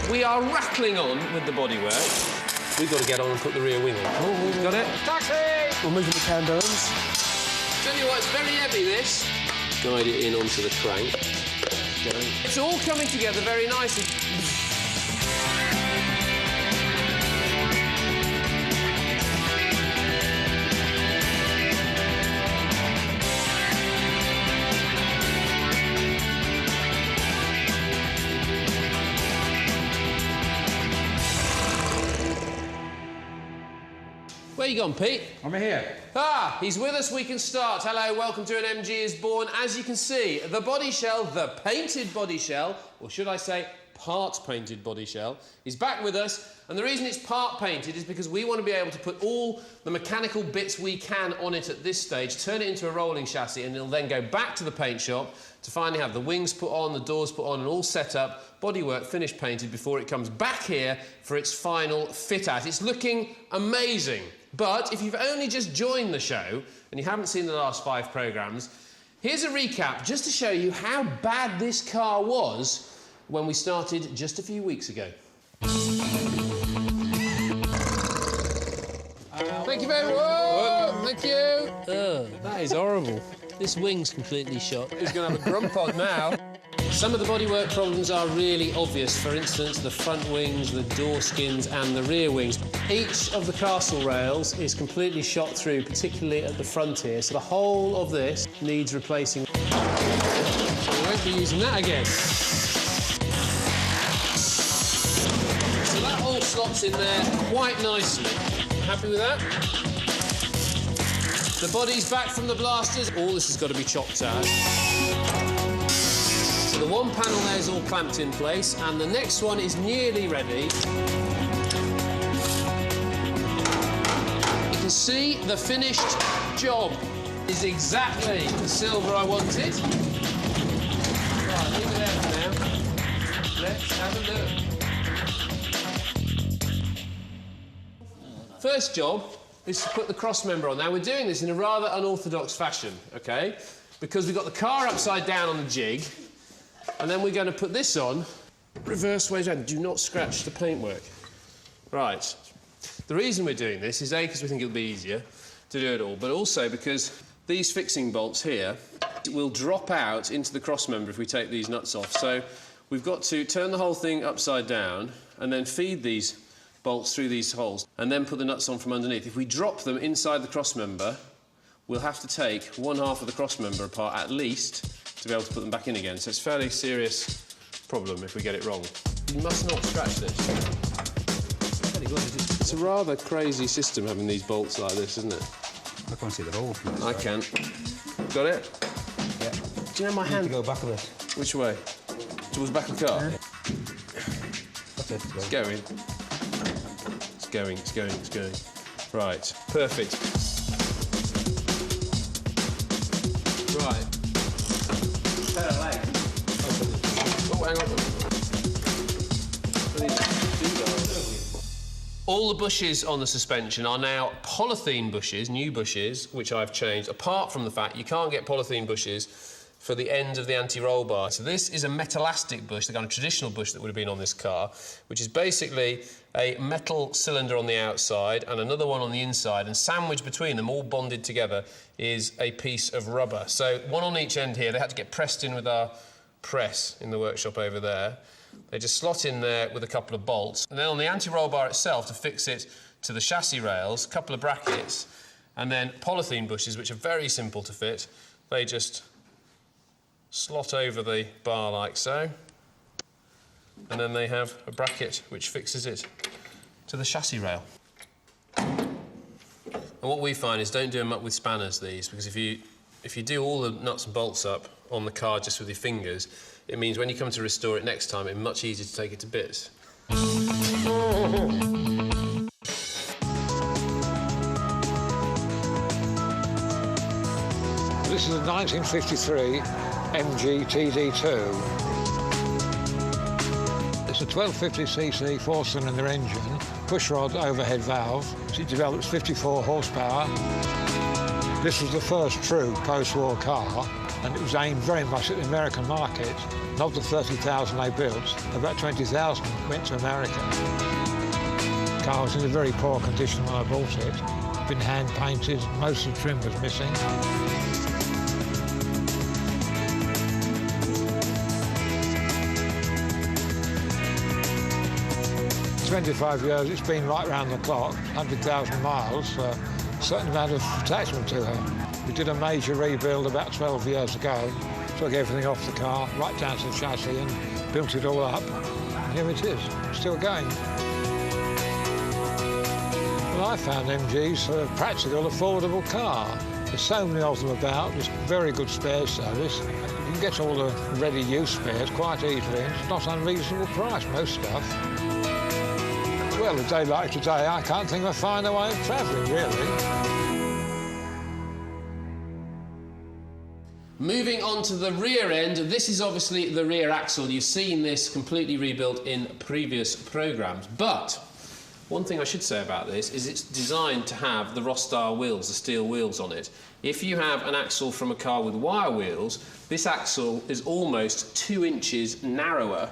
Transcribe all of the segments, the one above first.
we are rattling on with the bodywork. We've got to get on and put the rear wing on. Oh, we've got it. Taxi! We're moving the candoons. Tell you what, it's very heavy, this. Guide it in onto the crank. It's all coming together very nicely. Where you gone, Pete? I'm here. Ah, he's with us, we can start. Hello, welcome to an MG is Born. As you can see, the body shell, the painted body shell, or should I say part painted body shell, is back with us. And the reason it's part painted is because we want to be able to put all the mechanical bits we can on it at this stage, turn it into a rolling chassis, and it'll then go back to the paint shop to finally have the wings put on, the doors put on, and all set up, bodywork finished painted before it comes back here for its final fit-out. It's looking amazing. But if you've only just joined the show and you haven't seen the last 5 programmes, here's a recap just to show you how bad this car was when we started just a few weeks ago. Thank you very much. Whoa, thank you. That is horrible. This wing's completely shot. He's going to have a grump on now. Some of the bodywork problems are really obvious. For instance, the front wings, the door skins and the rear wings. Each of the castle rails is completely shot through, particularly at the front here, so the whole of this needs replacing. We won't be using that again. So that all slots in there quite nicely. Happy with that? The body's back from the blasters. All this has got to be chopped out. So the one panel there is all clamped in place, and the next one is nearly ready. You can see the finished job is exactly the silver I wanted. Right, leave it there for now. Let's have a look. First job is to put the cross member on. Now, we're doing this in a rather unorthodox fashion, OK? Because we've got the car upside down on the jig, and then we're going to put this on reverse ways around. Do not scratch the paintwork. Right. The reason we're doing this is, A, because we think it'll be easier to do it all, but also because these fixing bolts here will drop out into the cross member if we take these nuts off. So we've got to turn the whole thing upside down and then feed these bolts through these holes and then put the nuts on from underneath. If we drop them inside the cross member, we'll have to take one half of the cross member apart at least to be able to put them back in again. So it's a fairly serious problem if we get it wrong. You must not scratch this. It's a rather crazy system having these bolts like this, isn't it? I can't see the hole. I can. Got it? Yeah. Do you know my hand? To go back a bit. Which way? Towards the back of the car? Yeah. That's it. It's going. It's going, it's going, it's going. Right, perfect. Right. Oh, hang on. All the bushes on the suspension are now polythene bushes, new bushes, which I've changed, apart from the fact you can't get polythene bushes for the end of the anti-roll bar. So this is a metallastic bush, the kind of traditional bush that would have been on this car, which is basically a metal cylinder on the outside and another one on the inside, and sandwiched between them, all bonded together, is a piece of rubber. So one on each end here. They had to get pressed in with our press in the workshop over there. They just slot in there with a couple of bolts. And then on the anti-roll bar itself, to fix it to the chassis rails, a couple of brackets, and then polythene bushes, which are very simple to fit. They just slot over the bar like so, and then they have a bracket which fixes it to the chassis rail. And what we find is don't do them up with spanners, these, because if you do all the nuts and bolts up on the car just with your fingers, it means when you come to restore it next time, it's much easier to take it to bits. This is a 1953 MG TD2. It's a 1250cc four-cylinder engine, pushrod overhead valve. It develops 54 horsepower. This was the first true post-war car, and it was aimed very much at the American market. And of the 30,000 they built, about 20,000 went to America. The car was in a very poor condition when I bought it. Been hand painted, most of the trim was missing. 25 years, it's been right round the clock, 100,000 miles, a certain amount of attachment to her. We did a major rebuild about 12 years ago, took everything off the car, right down to the chassis and built it all up. And here it is, still going. Well, I found MG's a practical, affordable car. There's so many of them about, there's very good spare service. You can get all the ready-use spares quite easily, and it's not unreasonable price, most stuff. Well, a day like today, I can't think of a finer way of travelling, really. Moving on to the rear end, this is obviously the rear axle. You've seen this completely rebuilt in previous programmes, but one thing I should say about this is it's designed to have the Ross-style wheels, the steel wheels on it. If you have an axle from a car with wire wheels, this axle is almost 2 inches narrower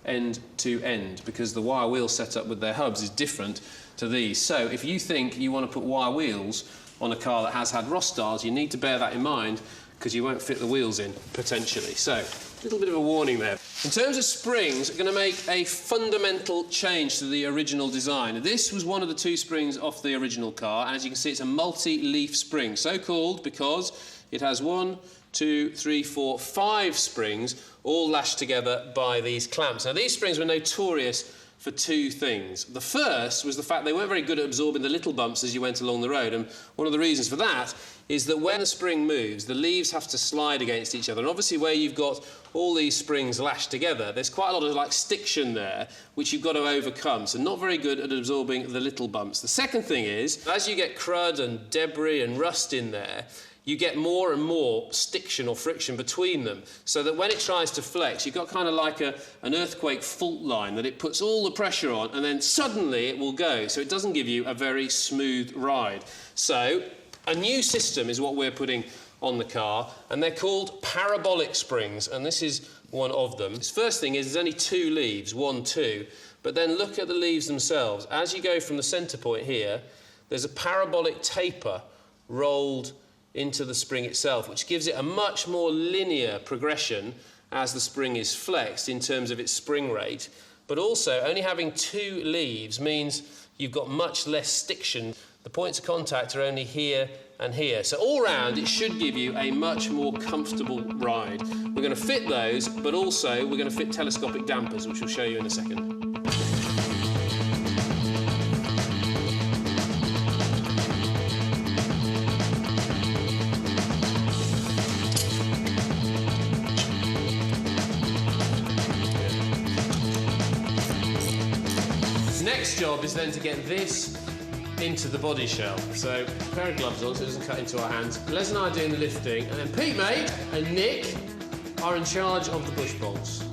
end to end, because the wire wheel setup with their hubs is different to these. So if you think you want to put wire wheels on a car that has had Ross styles, you need to bear that in mind, because you won't fit the wheels in, potentially. So, a little bit of a warning there. In terms of springs, I'm going to make a fundamental change to the original design. This was one of the 2 springs off the original car, and as you can see, it's a multi-leaf spring. So called because it has 1, 2, 3, 4, 5 springs, all lashed together by these clamps. Now, these springs were notorious for 2 things. The first was the fact they weren't very good at absorbing the little bumps as you went along the road, and one of the reasons for that is that when the spring moves, the leaves have to slide against each other, and obviously where you've got all these springs lashed together, there's quite a lot of like stiction there, which you've got to overcome, so not very good at absorbing the little bumps. The second thing is, as you get crud and debris and rust in there, you get more and more stiction or friction between them, so that when it tries to flex, you've got kind of like an earthquake fault line that it puts all the pressure on, and then suddenly it will go, so it doesn't give you a very smooth ride. So a new system is what we're putting on the car, and they're called parabolic springs, and this is one of them. This first thing is there's only 2 leaves, 1, 2, but then look at the leaves themselves. As you go from the centre point here, there's a parabolic taper rolled into the spring itself, which gives it a much more linear progression as the spring is flexed in terms of its spring rate. But also, only having 2 leaves means you've got much less stiction. The points of contact are only here and here. So all round, it should give you a much more comfortable ride. We're going to fit those, but also we're going to fit telescopic dampers, which we'll show you in a second. Next job is then to get this into the body shell. So, a pair of gloves on so it doesn't cut into our hands. Les and I are doing the lifting, and then Pete, mate, and Nick are in charge of the bush bolts.